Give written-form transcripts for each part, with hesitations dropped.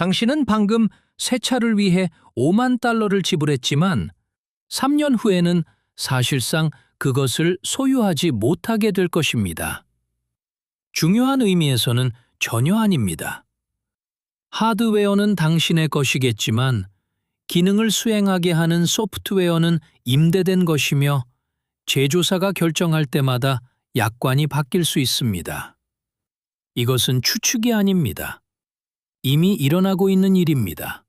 당신은 방금 새 차를 위해 5만 달러를 지불했지만 3년 후에는 사실상 그것을 소유하지 못하게 될 것입니다. 중요한 의미에서는 전혀 아닙니다. 하드웨어는 당신의 것이겠지만 기능을 수행하게 하는 소프트웨어는 임대된 것이며 제조사가 결정할 때마다 약관이 바뀔 수 있습니다. 이것은 추측이 아닙니다. 이미 일어나고 있는 일입니다.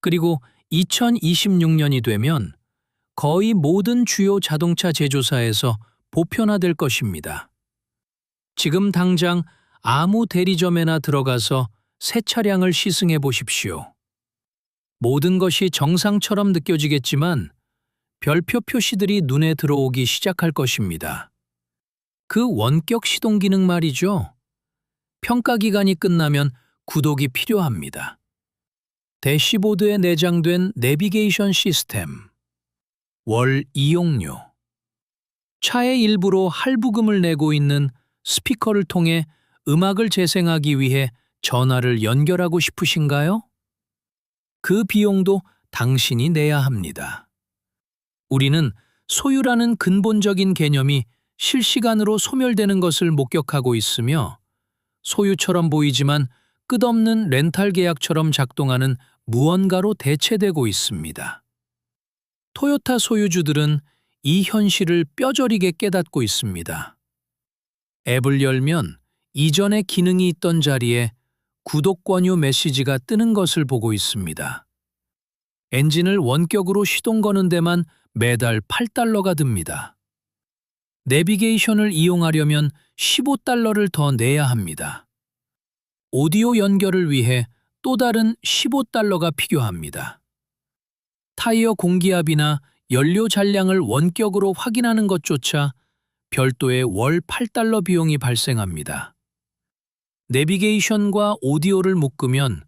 그리고 2026년이 되면 거의 모든 주요 자동차 제조사에서 보편화될 것입니다. 지금 당장 아무 대리점에나 들어가서 새 차량을 시승해 보십시오. 모든 것이 정상처럼 느껴지겠지만 별표 표시들이 눈에 들어오기 시작할 것입니다. 그 원격 시동 기능 말이죠. 평가 기간이 끝나면 구독이 필요합니다. 대시보드에 내장된 내비게이션 시스템, 월 이용료, 차의 일부로 할부금을 내고 있는 스피커를 통해 음악을 재생하기 위해 전화를 연결하고 싶으신가요? 그 비용도 당신이 내야 합니다. 우리는 소유라는 근본적인 개념이 실시간으로 소멸되는 것을 목격하고 있으며 소유처럼 보이지만 끝없는 렌탈 계약처럼 작동하는 무언가로 대체되고 있습니다. 토요타 소유주들은 이 현실을 뼈저리게 깨닫고 있습니다. 앱을 열면 이전에 기능이 있던 자리에 구독 권유 메시지가 뜨는 것을 보고 있습니다. 엔진을 원격으로 시동 거는 데만 매달 8달러가 듭니다. 내비게이션을 이용하려면 15달러를 더 내야 합니다. 오디오 연결을 위해 또 다른 15달러가 필요합니다. 타이어 공기압이나 연료 잔량을 원격으로 확인하는 것조차 별도의 월 8달러 비용이 발생합니다. 내비게이션과 오디오를 묶으면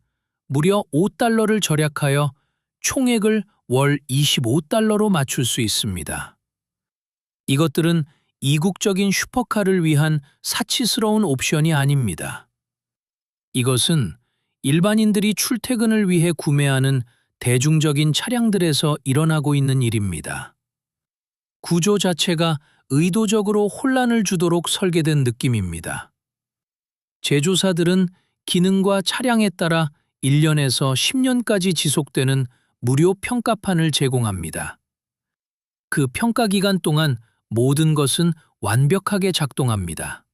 무려 5달러를 절약하여 총액을 월 25달러로 맞출 수 있습니다. 이것들은 이국적인 슈퍼카를 위한 사치스러운 옵션이 아닙니다. 이것은 일반인들이 출퇴근을 위해 구매하는 대중적인 차량들에서 일어나고 있는 일입니다. 구조 자체가 의도적으로 혼란을 주도록 설계된 느낌입니다. 제조사들은 기능과 차량에 따라 1년에서 10년까지 지속되는 무료 평가판을 제공합니다. 그 평가 기간 동안 모든 것은 완벽하게 작동합니다.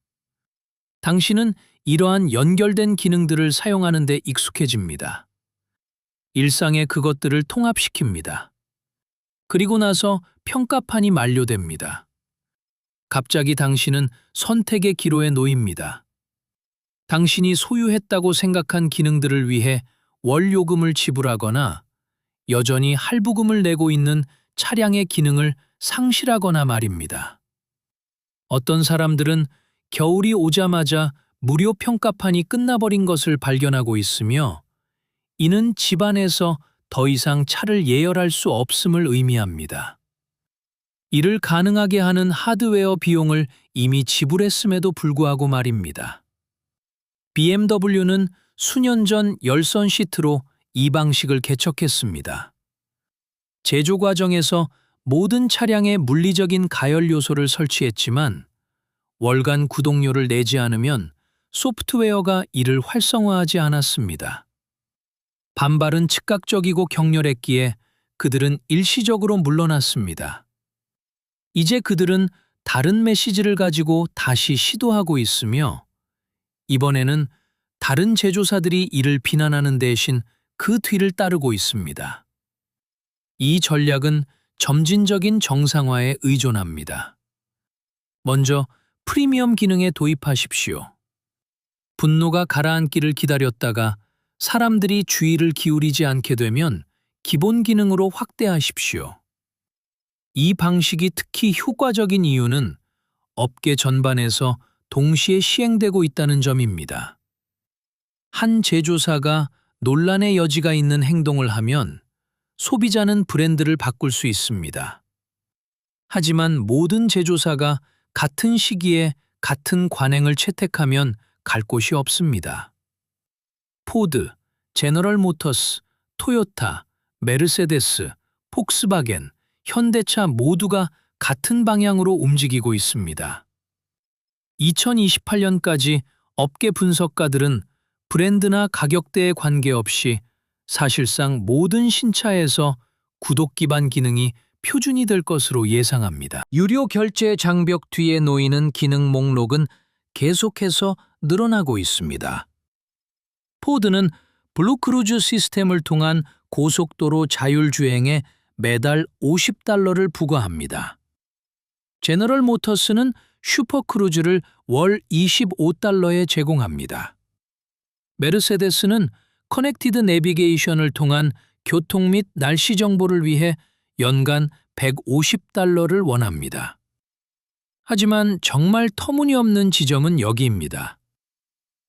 당신은 이러한 연결된 기능들을 사용하는 데 익숙해집니다. 일상에 그것들을 통합시킵니다. 그리고 나서 평가판이 만료됩니다. 갑자기 당신은 선택의 기로에 놓입니다. 당신이 소유했다고 생각한 기능들을 위해 월 요금을 지불하거나 여전히 할부금을 내고 있는 차량의 기능을 상실하거나 말입니다. 어떤 사람들은 겨울이 오자마자 무료 평가판이 끝나버린 것을 발견하고 있으며 이는 집안에서 더 이상 차를 예열할 수 없음을 의미합니다. 이를 가능하게 하는 하드웨어 비용을 이미 지불했음에도 불구하고 말입니다. BMW는 수년 전 열선 시트로 이 방식을 개척했습니다. 제조 과정에서 모든 차량에 물리적인 가열 요소를 설치했지만 월간 구독료를 내지 않으면 소프트웨어가 이를 활성화하지 않았습니다. 반발은 즉각적이고 격렬했기에 그들은 일시적으로 물러났습니다. 이제 그들은 다른 메시지를 가지고 다시 시도하고 있으며 이번에는 다른 제조사들이 이를 비난하는 대신 그 뒤를 따르고 있습니다. 이 전략은 점진적인 정상화에 의존합니다. 먼저 프리미엄 기능에 도입하십시오. 분노가 가라앉기를 기다렸다가 사람들이 주의를 기울이지 않게 되면 기본 기능으로 확대하십시오. 이 방식이 특히 효과적인 이유는 업계 전반에서 동시에 시행되고 있다는 점입니다. 한 제조사가 논란의 여지가 있는 행동을 하면 소비자는 브랜드를 바꿀 수 있습니다. 하지만 모든 제조사가 같은 시기에 같은 관행을 채택하면 갈 곳이 없습니다. 포드, 제너럴 모터스, 토요타, 메르세데스, 폭스바겐, 현대차 모두가 같은 방향으로 움직이고 있습니다. 2028년까지 업계 분석가들은 브랜드나 가격대에 관계없이 사실상 모든 신차에서 구독 기반 기능이 표준이 될 것으로 예상합니다. 유료 결제 장벽 뒤에 놓이는 기능 목록은 계속해서 늘어나고 있습니다. 포드는 블루크루즈 시스템을 통한 고속도로 자율주행에 매달 $50를 부과합니다. 제너럴 모터스는 슈퍼크루즈를 월 $25에 제공합니다. 메르세데스는 커넥티드 내비게이션을 통한 교통 및 날씨 정보를 위해 연간 $150를 원합니다. 하지만 정말 터무니없는 지점은 여기입니다.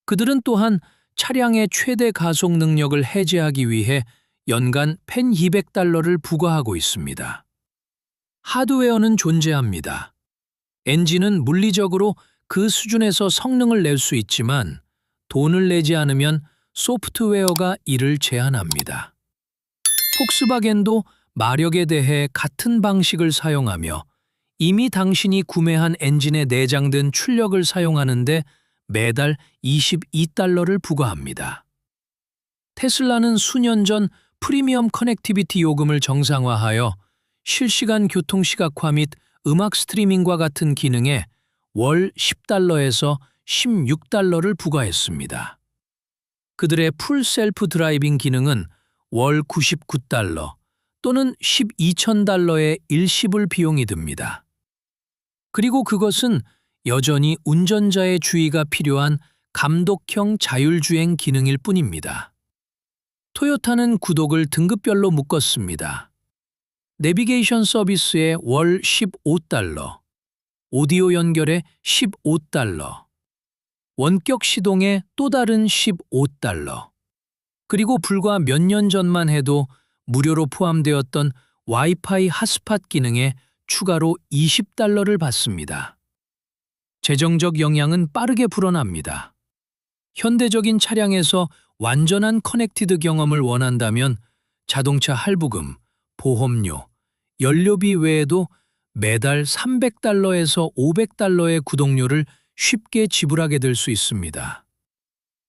그들은 또한 차량의 최대 가속 능력을 해제하기 위해 연간 $1200를 부과하고 있습니다. 하드웨어는 존재합니다. 엔진은 물리적으로 그 수준에서 성능을 낼 수 있지만 돈을 내지 않으면 소프트웨어가 이를 제한합니다. 폭스바겐도 마력에 대해 같은 방식을 사용하며 이미 당신이 구매한 엔진에 내장된 출력을 사용하는데 매달 $22를 부과합니다. 테슬라는 수년 전 프리미엄 커넥티비티 요금을 정상화하여 실시간 교통 시각화 및 음악 스트리밍과 같은 기능에 월 $10에서 $16를 부과했습니다. 그들의 풀 셀프 드라이빙 기능은 월 $99 또는 $12,000의 일시불 비용이 듭니다. 그리고 그것은 여전히 운전자의 주의가 필요한 감독형 자율주행 기능일 뿐입니다. 토요타는 구독을 등급별로 묶었습니다. 내비게이션 서비스에 월 $15, 오디오 연결에 $15, 원격 시동에 또 다른 $15, 그리고 불과 몇 년 전만 해도 무료로 포함되었던 와이파이 핫스팟 기능에 추가로 $20를 받습니다. 재정적 영향은 빠르게 불어납니다. 현대적인 차량에서 완전한 커넥티드 경험을 원한다면 자동차 할부금, 보험료, 연료비 외에도 매달 $300에서 $500의 구독료를 쉽게 지불하게 될 수 있습니다.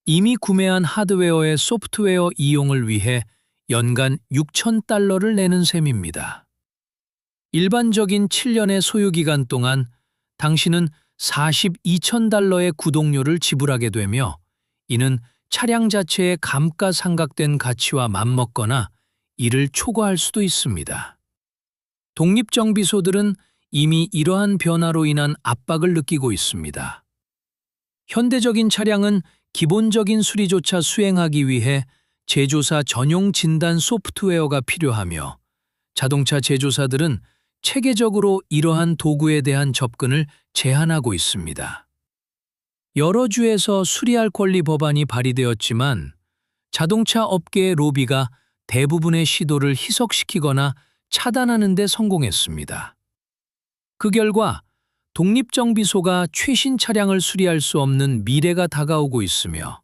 이미 구매한 하드웨어의 소프트웨어 이용을 위해 연간 $6,000를 내는 셈입니다. 일반적인 7년의 소유기간 동안 당신은 $42,000의 구독료를 지불하게 되며 이는 차량 자체의 감가상각된 가치와 맞먹거나 이를 초과할 수도 있습니다. 독립정비소들은 이미 이러한 변화로 인한 압박을 느끼고 있습니다. 현대적인 차량은 기본적인 수리조차 수행하기 위해 제조사 전용 진단 소프트웨어가 필요하며 자동차 제조사들은 체계적으로 이러한 도구에 대한 접근을 제한하고 있습니다. 여러 주에서 수리할 권리 법안이 발의되었지만 자동차 업계의 로비가 대부분의 시도를 희석시키거나 차단하는 데 성공했습니다. 그 결과 독립정비소가 최신 차량을 수리할 수 없는 미래가 다가오고 있으며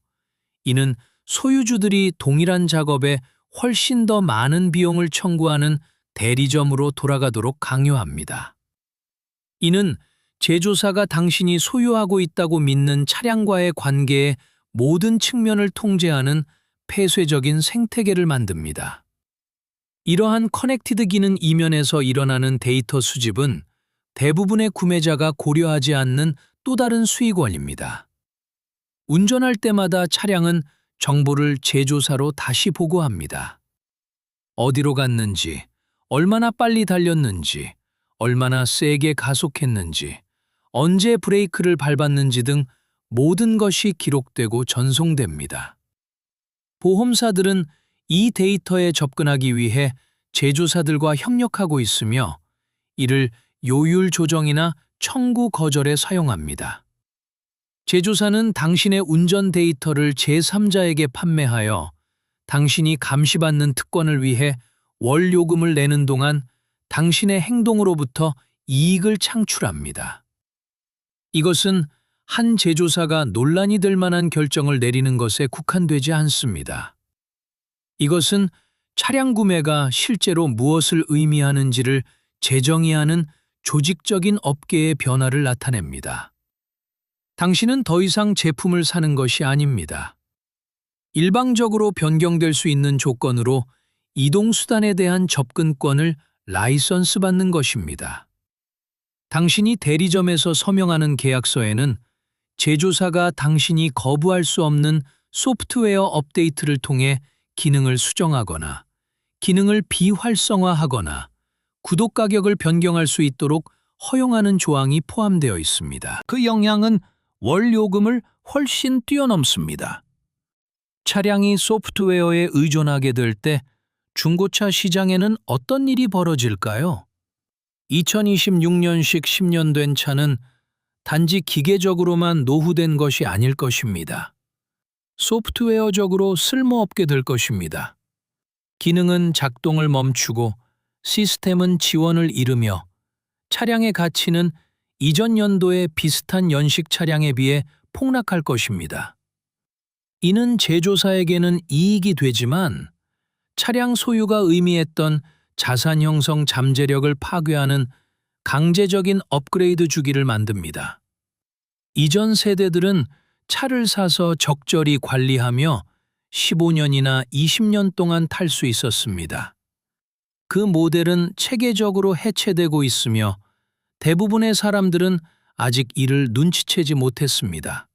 이는 소유주들이 동일한 작업에 훨씬 더 많은 비용을 청구하는 대리점으로 돌아가도록 강요합니다. 이는 제조사가 당신이 소유하고 있다고 믿는 차량과의 관계의 모든 측면을 통제하는 폐쇄적인 생태계를 만듭니다. 이러한 커넥티드 기능 이면에서 일어나는 데이터 수집은 대부분의 구매자가 고려하지 않는 또 다른 수익원입니다. 운전할 때마다 차량은 정보를 제조사로 다시 보고합니다. 어디로 갔는지, 얼마나 빨리 달렸는지, 얼마나 세게 가속했는지, 언제 브레이크를 밟았는지 등 모든 것이 기록되고 전송됩니다. 보험사들은 이 데이터에 접근하기 위해 제조사들과 협력하고 있으며 이를 요율 조정이나 청구 거절에 사용합니다. 제조사는 당신의 운전 데이터를 제3자에게 판매하여 당신이 감시받는 특권을 위해 월 요금을 내는 동안 당신의 행동으로부터 이익을 창출합니다. 이것은 한 제조사가 논란이 될 만한 결정을 내리는 것에 국한되지 않습니다. 이것은 차량 구매가 실제로 무엇을 의미하는지를 재정의하는 조직적인 업계의 변화를 나타냅니다. 당신은 더 이상 제품을 사는 것이 아닙니다. 일방적으로 변경될 수 있는 조건으로 이동수단에 대한 접근권을 라이선스 받는 것입니다. 당신이 대리점에서 서명하는 계약서에는 제조사가 당신이 거부할 수 없는 소프트웨어 업데이트를 통해 기능을 수정하거나 기능을 비활성화하거나 구독 가격을 변경할 수 있도록 허용하는 조항이 포함되어 있습니다. 그 영향은 월 요금을 훨씬 뛰어넘습니다. 차량이 소프트웨어에 의존하게 될 때 중고차 시장에는 어떤 일이 벌어질까요? 2026년식 10년 된 차는 단지 기계적으로만 노후된 것이 아닐 것입니다. 소프트웨어적으로 쓸모없게 될 것입니다. 기능은 작동을 멈추고 시스템은 지원을 잃으며 차량의 가치는 이전 연도의 비슷한 연식 차량에 비해 폭락할 것입니다. 이는 제조사에게는 이익이 되지만 차량 소유가 의미했던 자산 형성 잠재력을 파괴하는 강제적인 업그레이드 주기를 만듭니다. 이전 세대들은 차를 사서 적절히 관리하며 15년이나 20년 동안 탈 수 있었습니다. 그 모델은 체계적으로 해체되고 있으며 대부분의 사람들은 아직 이를 눈치채지 못했습니다.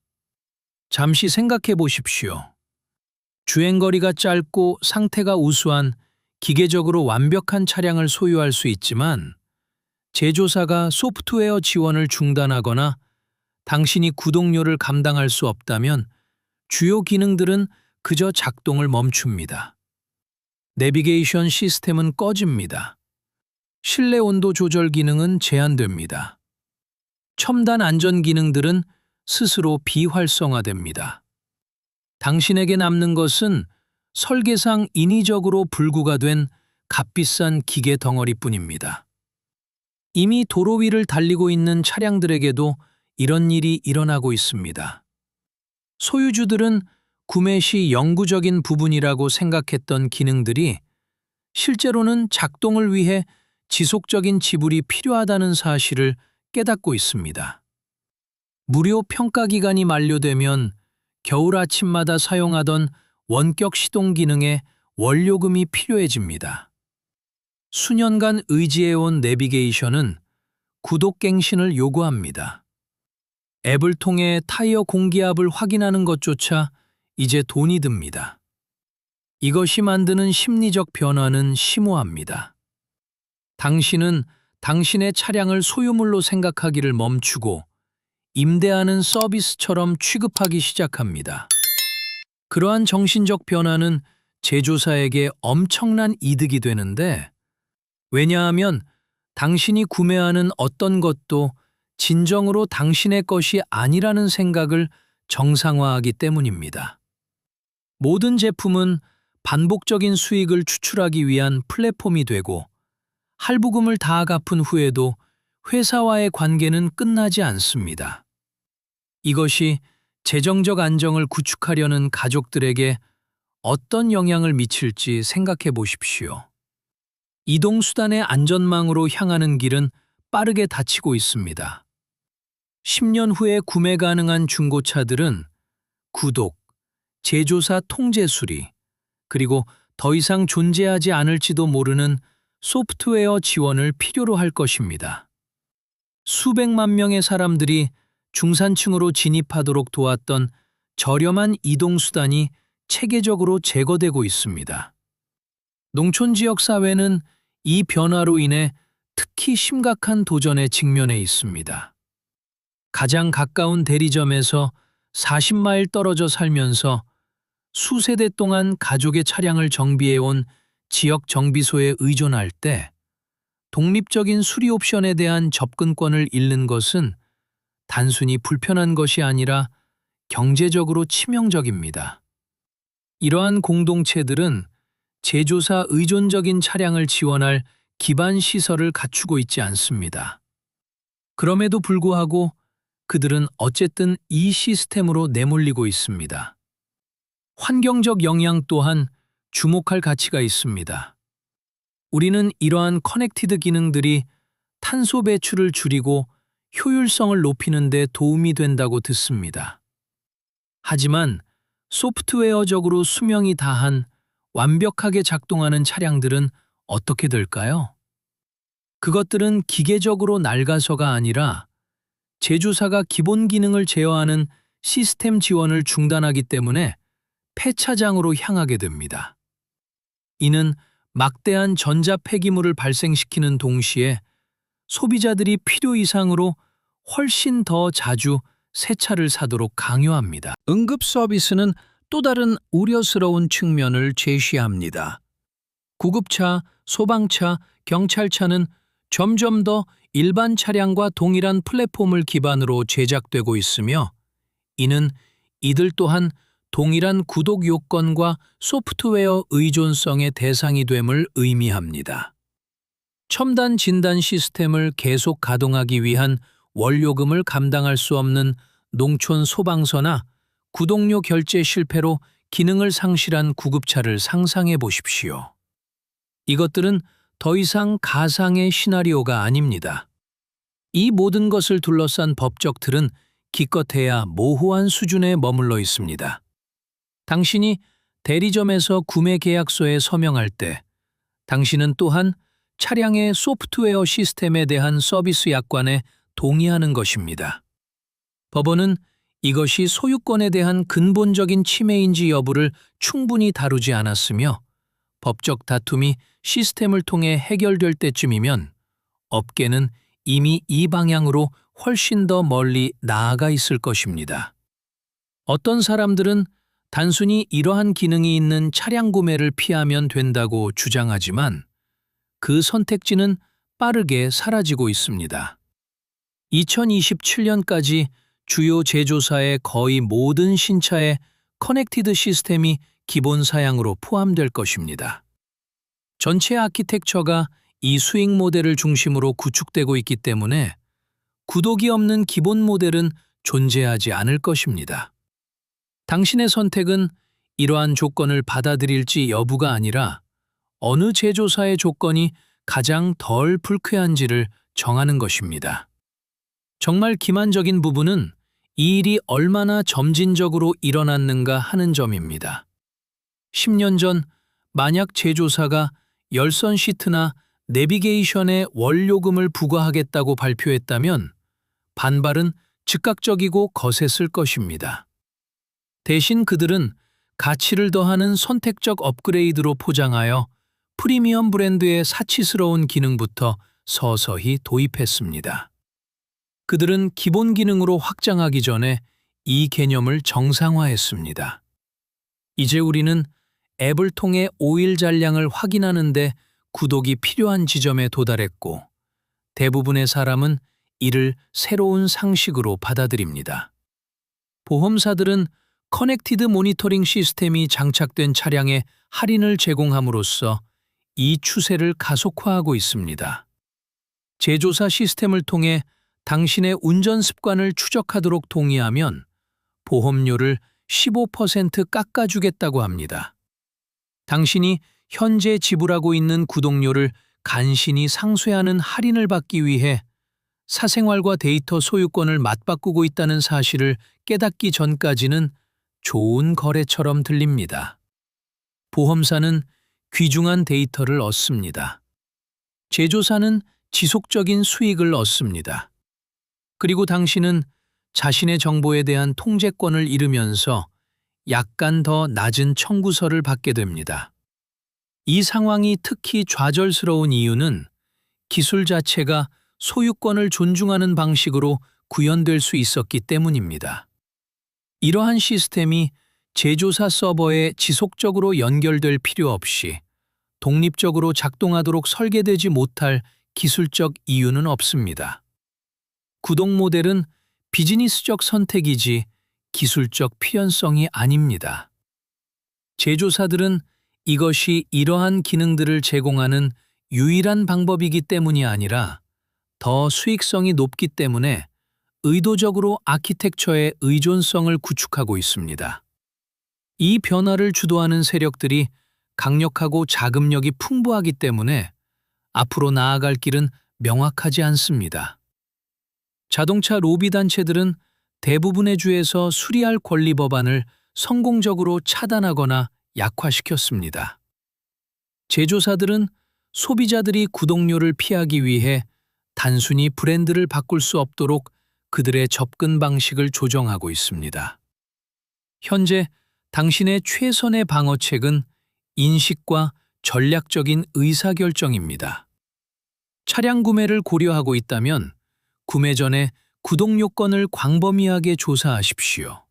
잠시 생각해 보십시오. 주행거리가 짧고 상태가 우수한 기계적으로 완벽한 차량을 소유할 수 있지만 제조사가 소프트웨어 지원을 중단하거나 당신이 구독료를 감당할 수 없다면 주요 기능들은 그저 작동을 멈춥니다. 내비게이션 시스템은 꺼집니다. 실내 온도 조절 기능은 제한됩니다. 첨단 안전 기능들은 스스로 비활성화됩니다. 당신에게 남는 것은 설계상 인위적으로 불구가 된 값비싼 기계 덩어리뿐입니다. 이미 도로 위를 달리고 있는 차량들에게도 이런 일이 일어나고 있습니다. 소유주들은 구매 시 영구적인 부분이라고 생각했던 기능들이 실제로는 작동을 위해 지속적인 지불이 필요하다는 사실을 깨닫고 있습니다. 무료 평가 기간이 만료되면 겨울 아침마다 사용하던 원격 시동 기능에 원료금이 필요해집니다. 수년간 의지해온 내비게이션은 구독갱신을 요구합니다. 앱을 통해 타이어 공기압을 확인하는 것조차 이제 돈이 듭니다. 이것이 만드는 심리적 변화는 심오합니다. 당신은 당신의 차량을 소유물로 생각하기를 멈추고 임대하는 서비스처럼 취급하기 시작합니다. 그러한 정신적 변화는 제조사에게 엄청난 이득이 되는데, 왜냐하면 당신이 구매하는 어떤 것도 진정으로 당신의 것이 아니라는 생각을 정상화하기 때문입니다. 모든 제품은 반복적인 수익을 추출하기 위한 플랫폼이 되고 할부금을 다 갚은 후에도 회사와의 관계는 끝나지 않습니다. 이것이 재정적 안정을 구축하려는 가족들에게 어떤 영향을 미칠지 생각해 보십시오. 이동수단의 안전망으로 향하는 길은 빠르게 닫히고 있습니다. 10년 후에 구매 가능한 중고차들은 구독, 제조사 통제 수리, 그리고 더 이상 존재하지 않을지도 모르는 소프트웨어 지원을 필요로 할 것입니다. 수백만 명의 사람들이 중산층으로 진입하도록 도왔던 저렴한 이동수단이 체계적으로 제거되고 있습니다. 농촌 지역 사회는 이 변화로 인해 특히 심각한 도전에 직면해 있습니다. 가장 가까운 대리점에서 40마일 떨어져 살면서 수세대 동안 가족의 차량을 정비해온 지역 정비소에 의존할 때 독립적인 수리 옵션에 대한 접근권을 잃는 것은 단순히 불편한 것이 아니라 경제적으로 치명적입니다. 이러한 공동체들은 제조사 의존적인 차량을 지원할 기반 시설을 갖추고 있지 않습니다. 그럼에도 불구하고 그들은 어쨌든 이 시스템으로 내몰리고 있습니다. 환경적 영향 또한 주목할 가치가 있습니다. 우리는 이러한 커넥티드 기능들이 탄소 배출을 줄이고 효율성을 높이는 데 도움이 된다고 듣습니다. 하지만 소프트웨어적으로 수명이 다한 완벽하게 작동하는 차량들은 어떻게 될까요? 그것들은 기계적으로 낡아서가 아니라 제조사가 기본 기능을 제어하는 시스템 지원을 중단하기 때문에 폐차장으로 향하게 됩니다. 이는 막대한 전자 폐기물을 발생시키는 동시에 소비자들이 필요 이상으로 훨씬 더 자주 새 차를 사도록 강요합니다. 응급 서비스는 또 다른 우려스러운 측면을 제시합니다. 구급차, 소방차, 경찰차는 점점 더 일반 차량과 동일한 플랫폼을 기반으로 제작되고 있으며 이는 이들 또한 동일한 구독 요건과 소프트웨어 의존성의 대상이 됨을 의미합니다. 첨단 진단 시스템을 계속 가동하기 위한 원료금을 감당할 수 없는 농촌 소방서나 구독료 결제 실패로 기능을 상실한 구급차를 상상해 보십시오. 이것들은 더 이상 가상의 시나리오가 아닙니다. 이 모든 것을 둘러싼 법적 틀은 기껏해야 모호한 수준에 머물러 있습니다. 당신이 대리점에서 구매 계약서에 서명할 때 당신은 또한 차량의 소프트웨어 시스템에 대한 서비스 약관에 동의하는 것입니다. 법원은 이것이 소유권에 대한 근본적인 침해인지 여부를 충분히 다루지 않았으며 법적 다툼이 시스템을 통해 해결될 때쯤이면 업계는 이미 이 방향으로 훨씬 더 멀리 나아가 있을 것입니다. 어떤 사람들은 단순히 이러한 기능이 있는 차량 구매를 피하면 된다고 주장하지만 그 선택지는 빠르게 사라지고 있습니다. 2027년까지 주요 제조사의 거의 모든 신차에 커넥티드 시스템이 기본 사양으로 포함될 것입니다. 전체 아키텍처가 이 수익 모델을 중심으로 구축되고 있기 때문에 구독이 없는 기본 모델은 존재하지 않을 것입니다. 당신의 선택은 이러한 조건을 받아들일지 여부가 아니라 어느 제조사의 조건이 가장 덜 불쾌한지를 정하는 것입니다. 정말 기만적인 부분은 이 일이 얼마나 점진적으로 일어났는가 하는 점입니다. 10년 전 만약 제조사가 열선 시트나 내비게이션에 원료금을 부과하겠다고 발표했다면 반발은 즉각적이고 거셌을 것입니다. 대신 그들은 가치를 더하는 선택적 업그레이드로 포장하여 프리미엄 브랜드의 사치스러운 기능부터 서서히 도입했습니다. 그들은 기본 기능으로 확장하기 전에 이 개념을 정상화했습니다. 이제 우리는 앱을 통해 오일 잔량을 확인하는데 구독이 필요한 지점에 도달했고 대부분의 사람은 이를 새로운 상식으로 받아들입니다. 보험사들은 커넥티드 모니터링 시스템이 장착된 차량에 할인을 제공함으로써 이 추세를 가속화하고 있습니다. 제조사 시스템을 통해 당신의 운전 습관을 추적하도록 동의하면 보험료를 15% 깎아주겠다고 합니다. 당신이 현재 지불하고 있는 구독료를 간신히 상쇄하는 할인을 받기 위해 사생활과 데이터 소유권을 맞바꾸고 있다는 사실을 깨닫기 전까지는 좋은 거래처럼 들립니다. 보험사는 귀중한 데이터를 얻습니다. 제조사는 지속적인 수익을 얻습니다. 그리고 당신은 자신의 정보에 대한 통제권을 잃으면서 약간 더 낮은 청구서를 받게 됩니다. 이 상황이 특히 좌절스러운 이유는 기술 자체가 소유권을 존중하는 방식으로 구현될 수 있었기 때문입니다. 이러한 시스템이 제조사 서버에 지속적으로 연결될 필요 없이 독립적으로 작동하도록 설계되지 못할 기술적 이유는 없습니다. 구독 모델은 비즈니스적 선택이지 기술적 필연성이 아닙니다. 제조사들은 이것이 이러한 기능들을 제공하는 유일한 방법이기 때문이 아니라 더 수익성이 높기 때문에 의도적으로 아키텍처의 의존성을 구축하고 있습니다. 이 변화를 주도하는 세력들이 강력하고 자금력이 풍부하기 때문에 앞으로 나아갈 길은 명확하지 않습니다. 자동차 로비 단체들은 대부분의 주에서 수리할 권리 법안을 성공적으로 차단하거나 약화시켰습니다. 제조사들은 소비자들이 구독료를 피하기 위해 단순히 브랜드를 바꿀 수 없도록 그들의 접근 방식을 조정하고 있습니다. 현재 당신의 최선의 방어책은 인식과 전략적인 의사결정입니다. 차량 구매를 고려하고 있다면 구매 전에 구독 요건을 광범위하게 조사하십시오.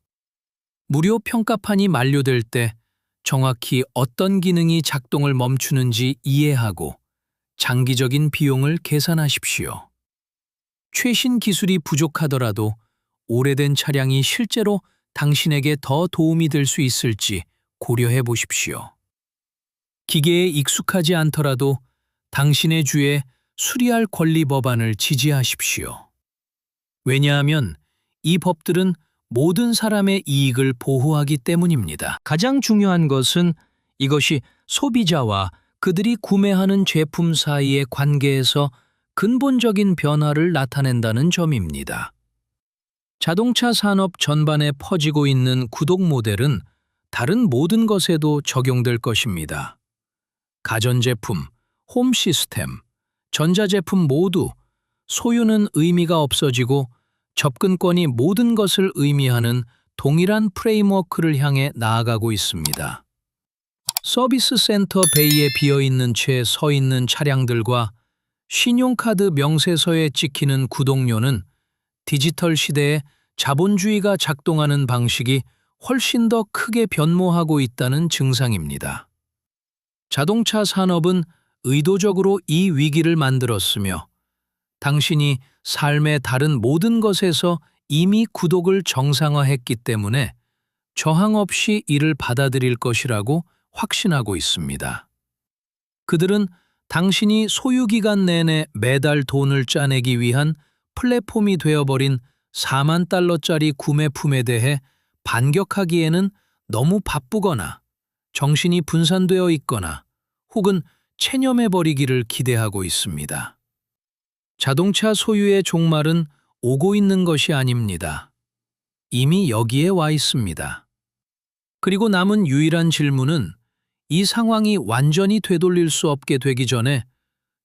무료 평가판이 만료될 때 정확히 어떤 기능이 작동을 멈추는지 이해하고 장기적인 비용을 계산하십시오. 최신 기술이 부족하더라도 오래된 차량이 실제로 당신에게 더 도움이 될 수 있을지 고려해 보십시오. 기계에 익숙하지 않더라도 당신의 주에 수리할 권리 법안을 지지하십시오. 왜냐하면 이 법들은 모든 사람의 이익을 보호하기 때문입니다. 가장 중요한 것은 이것이 소비자와 그들이 구매하는 제품 사이의 관계에서 근본적인 변화를 나타낸다는 점입니다. 자동차 산업 전반에 퍼지고 있는 구독 모델은 다른 모든 것에도 적용될 것입니다. 가전제품, 홈 시스템, 전자제품 모두 소유는 의미가 없어지고 접근권이 모든 것을 의미하는 동일한 프레임워크를 향해 나아가고 있습니다. 서비스 센터 베이에 비어있는 채 서 있는 차량들과 신용카드 명세서에 찍히는 구독료는 디지털 시대에 자본주의가 작동하는 방식이 훨씬 더 크게 변모하고 있다는 증상입니다. 자동차 산업은 의도적으로 이 위기를 만들었으며 당신이 삶의 다른 모든 것에서 이미 구독을 정상화했기 때문에 저항 없이 이를 받아들일 것이라고 확신하고 있습니다. 그들은 당신이 소유기간 내내 매달 돈을 짜내기 위한 플랫폼이 되어버린 4만 달러짜리 구매품에 대해 반격하기에는 너무 바쁘거나 정신이 분산되어 있거나 혹은 체념해버리기를 기대하고 있습니다. 자동차 소유의 종말은 오고 있는 것이 아닙니다. 이미 여기에 와 있습니다. 그리고 남은 유일한 질문은 이 상황이 완전히 되돌릴 수 없게 되기 전에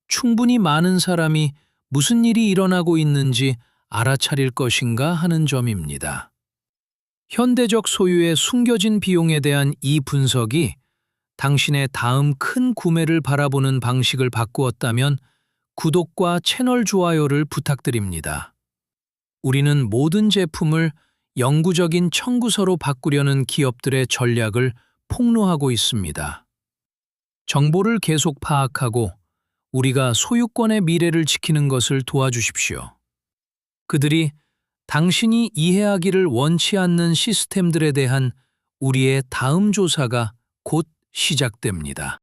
충분히 많은 사람이 무슨 일이 일어나고 있는지 알아차릴 것인가 하는 점입니다. 현대적 소유의 숨겨진 비용에 대한 이 분석이 당신의 다음 큰 구매를 바라보는 방식을 바꾸었다면 구독과 채널 좋아요를 부탁드립니다. 우리는 모든 제품을 영구적인 청구서로 바꾸려는 기업들의 전략을 폭로하고 있습니다. 정보를 계속 파악하고 우리가 소유권의 미래를 지키는 것을 도와주십시오. 그들이 당신이 이해하기를 원치 않는 시스템들에 대한 우리의 다음 조사가 곧 시작됩니다.